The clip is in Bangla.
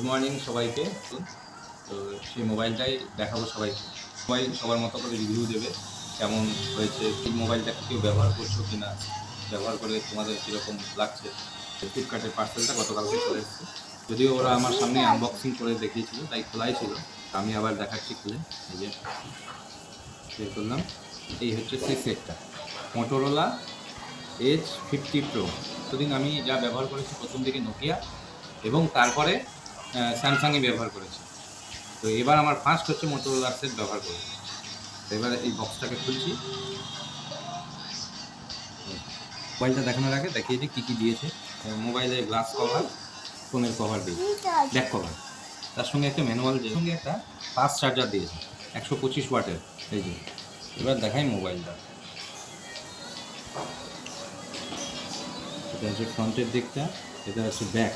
মর্নিং সবাইকে। তো সেই মোবাইলটাই দেখাবো সবাইকে। মোবাইল সবার মতো করে রিভিউ দেবে, কেমন হয়েছে, এই মোবাইলটা কেউ ব্যবহার করছো কি না, ব্যবহার করে তোমাদের কীরকম লাগছে। ফ্লিপকার্টের পার্সেলটা গতকালকে চলে এসেছে, যদিও ওরা আমার সামনে আনবক্সিং করে দেখিয়েছিল, তাই খোলাই ছিল। আমি আবার দেখাচ্ছি খুলে। এই যে বের করলাম, এই হচ্ছে সেই সেটটা, মোটোরোলা H50 Pro। এতদিন আমি যা ব্যবহার করেছি, প্রথম দিকে নোকিয়া এবং তারপরে স্যামসাংই ব্যবহার করেছি। তো এবার আমার ফার্স্ট হচ্ছে মোটোরোলার সেট ব্যবহার করেছি। তো এবার এই বক্সটাকে খুলছি। মোবাইলটা দেখানোর আগে দেখিয়ে দিই কী কী দিয়েছে। মোবাইলের গ্লাস কভার, ফোনের কভার দিয়েছে, ব্যাক কভার, তার সঙ্গে একটা ম্যানুয়াল, যে সঙ্গে একটা ফাস্ট চার্জার দিয়েছে 125 ওয়াটের। এই যে এবার দেখাই মোবাইলটা। এটা হচ্ছে ফ্রন্টের দিকটা, এটা হচ্ছে ব্যাক।